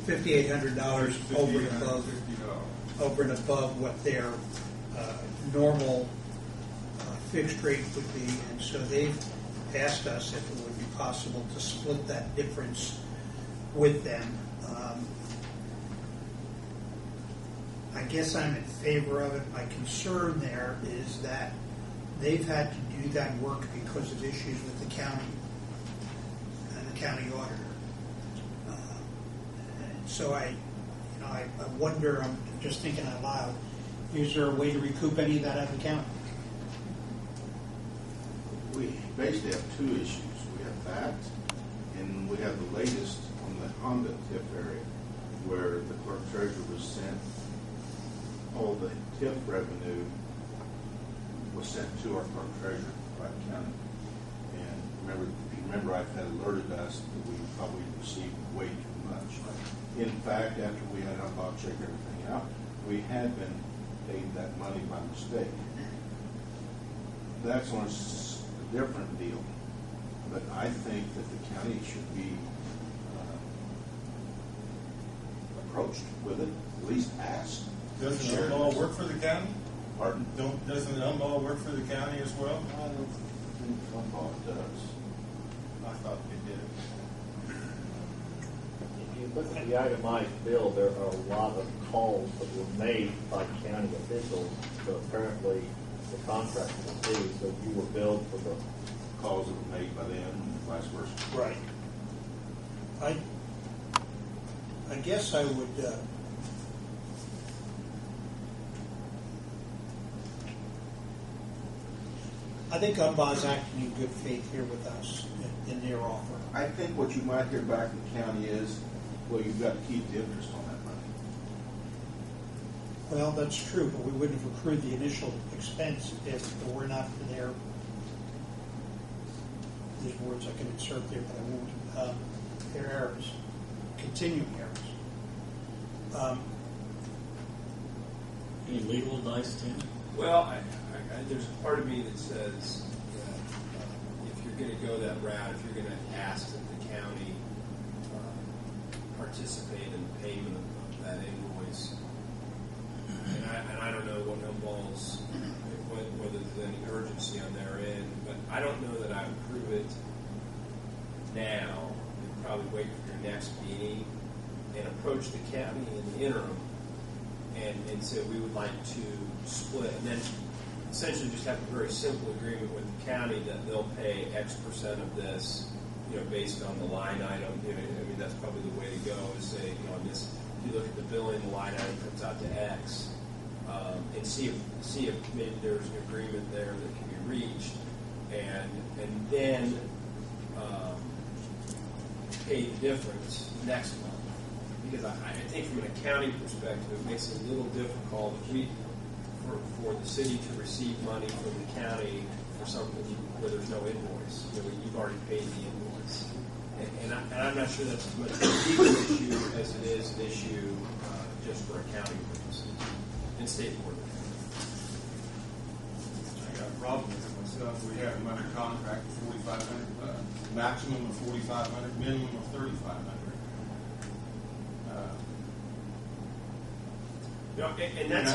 $5,800 over and above what their normal fixed rate would be, and so they've asked us if it would be possible to split that difference with them. I guess I'm in favor of it. My concern there is that they've had to do that work because of issues with the county and the county auditor. So I wonder, I'm just thinking out loud, is there a way to recoup any of that out of the county? We basically have two issues. We have that, and we have the latest on the Honda TIF area, where the clerk treasurer was sent, all the TIF revenue was sent to our clerk treasurer, Wright County. And if you remember, I had alerted us that we probably received way too much. In fact, after we had our box check everything out, we had been paid that money by mistake. That's on a different deal, but I think that the county should be approached with it, at least asked. Doesn't the law work for the county? Pardon? Doesn't the law work for the county as well? I don't think law does. I thought it did. If you look at the itemized bill, there are a lot of calls that were made by county officials, so apparently the contract was due, so you were billed for the Calls that were made by them and vice versa. Right. I guess I would I think UMBA's acting in good faith here with us in their offer. I think what you might hear back from the county is, well, you've got to keep the interest on that money. Well, that's true, but we wouldn't have accrued the initial expense if it were not for their, these words I can insert there, but I won't, their errors, continuing errors. Any legal advice, Tim? Well, there's a part of me that says that if you're going to go that route, if you're going to ask that the county participate in the payment of that invoice, and I don't know what involves, whether there's any urgency on their end, but I don't know that I would prove it now. You'd probably wait for your next meeting and approach the county in the interim and say we would like to split, and then essentially just have a very simple agreement with the county that they'll pay X percent of this, based on the line item. I mean, that's probably the way to go. Is say, on this, if you look at the billing, the line item comes out to X, and see if maybe there's an agreement there that can be reached, and then pay the difference next month. Because I think from an accounting perspective, it makes it a little difficult for the city to receive money from the county for something where there's no invoice. You've already paid the invoice. And I'm not sure that's as much a legal issue as it is an issue just for accounting purposes and state board. I got a problem with it myself. We have them under contract for $4,500, maximum of $4,500, minimum of $3,500. And that's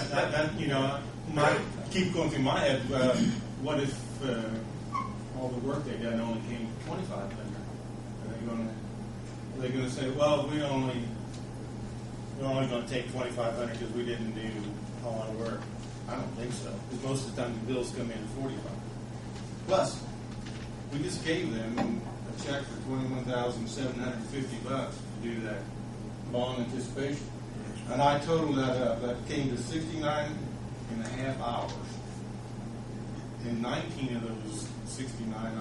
keep going through my head. What if all the work they done only came to $2,500? Are they going to say, well, we're only going to take $2,500 because we didn't do a lot of work? I don't think so. Because most of the time the bills come in at $4,500. Plus, we just gave them a check for $21,750 to do that bond anticipation. And I totaled that up. That came to 69 and a half hours. And 19 of those 69 and a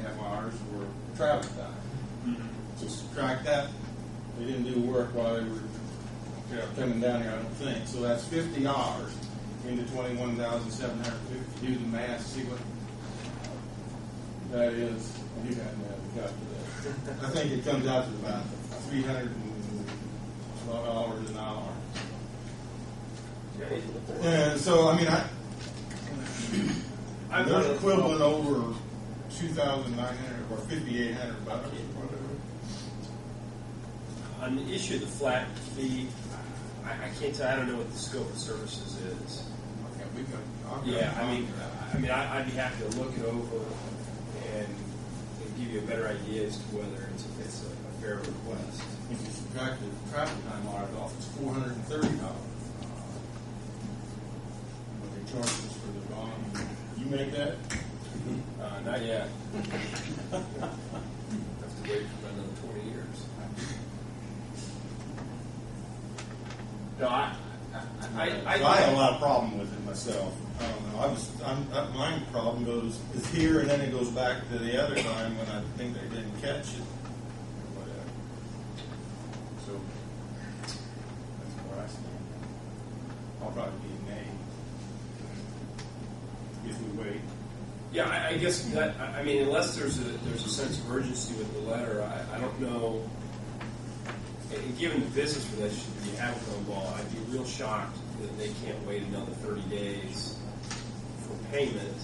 half hours were travel time. Mm-hmm. So subtract that. They didn't do work while they were coming down here, I don't think. So that's 50 hours into 21,750. Do the math, see what that is. You got to calculate. I think it comes out to about 300 $12 an hour. And so, I mean, there's equivalent over 2,900 or 5,800 bucks. on the issue of the flat fee, I can't tell. I don't know what the scope of services is. Okay, we got. Yeah, I'd be happy to look it over and give you a better idea as to whether it's a fair request. If you subtract the traffic time audit off, it's $430. What they charge us for the bond. You make that? Not yet. Have to wait for another 20 years. No, I had a lot of problem with it myself. I don't know. My problem is here, and then it goes back to the other time when I think they didn't catch it or whatever. So that's where I stand. I'll probably be nay if we wait. Yeah, I guess that. I mean, unless there's a sense of urgency with the letter, I don't know. And given the business relationship you have with Gumball, I'd be real shocked that they can't wait another 30 days for payment.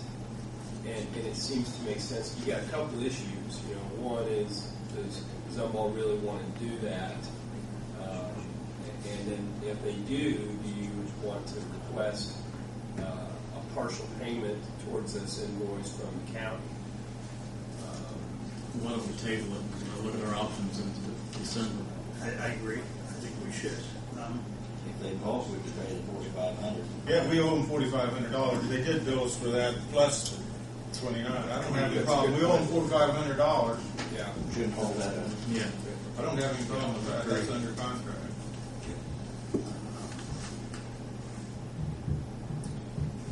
And it seems to make sense. You got a couple of issues. You know, one is, does Gumball really want to do that? And then if they do you want to request a partial payment towards this invoice from the county? Why don't we table it and look at our options into December? I agree. I think we should. If they both, we could pay the $4,500. Yeah, we owe them $4,500. They did bill us for that plus $29. I don't have any problem. We owe them $4,500. Yeah. Shouldn't hold that up. Yeah. I don't have any problem with that. That's under contract. I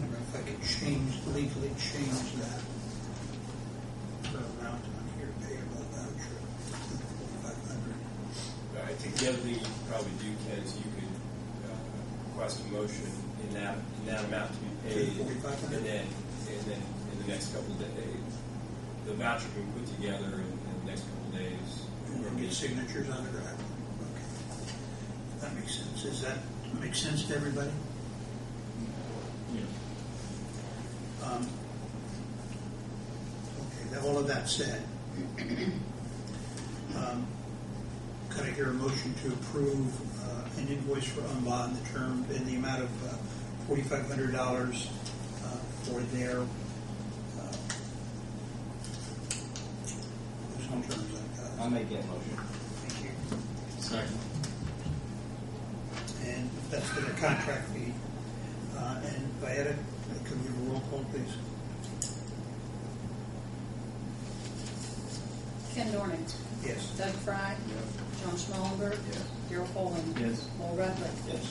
don't know if I could legally change that for amount on here payable voucher, 4,500. I think the other thing you could probably do, Ken, is you could request a motion in that amount to be paid, $4,500? and then in the next couple of days, the voucher can be put together in the next couple of days. And we'll get signatures on it, right? Okay. That makes sense. Does that make sense to everybody? Yeah. Okay, all of that said, could I hear a motion to approve an invoice for Unbond in the amount of $4,500 for their there's no terms on I'll make that motion. Thank you. Second. And that's for their contract fee. And Vieta, can we have a roll call, please? Ken Dorning. Yes. Doug Fry. John Schmallenberg. Yes. Darrell Foley. Yes. Lowell Ruffin. Yes.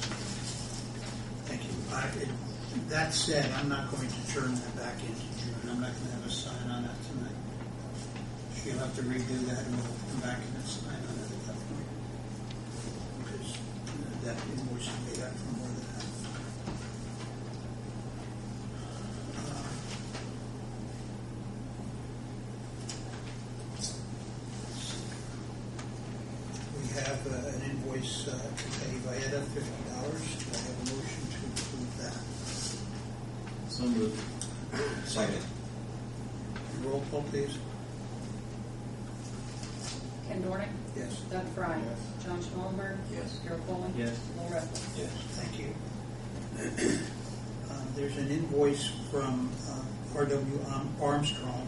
Thank you. That said, I'm not going to turn that back into June. I'm not going to have a sign on that tonight. She'll have to redo that, and we'll come back and sign on it at that point. Because that invoice is paid out for more than that. We have an invoice to pay Vieta $50. Do I have a motion to approve that? So moved. Second. Roll call, please. Ken Dorning. Yes. Doug Fry. Yes. John Schmallenberg. Yes. Darrell Foley. Yes. Lowell Ruffin. Yes. Thank you. There's an invoice from R.W. Armstrong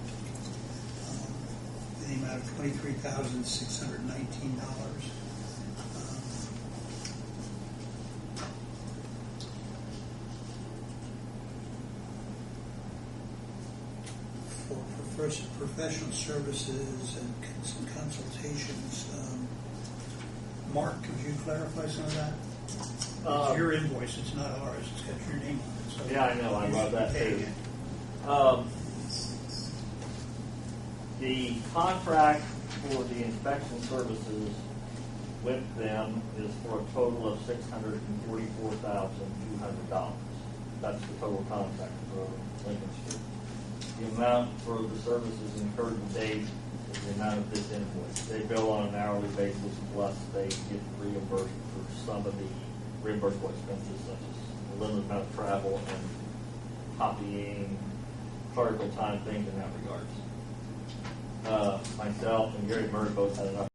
in the amount of $23,619. For professional services and some consultations. Mark, could you clarify some of that? It's your invoice, it's not ours, it's got your name on it. So Yeah, I know, I you love should that pay too. it. The contract for the inspection services with them is for a total of $644,200. That's the total contract for Lincoln Street. The amount for the services incurred to date is the amount of this invoice. They bill on an hourly basis, plus they get reimbursed for some of the reimbursable expenses, such as the limited amount of travel and copying, clerical time, things in that regards. Myself and Gary Murray both had enough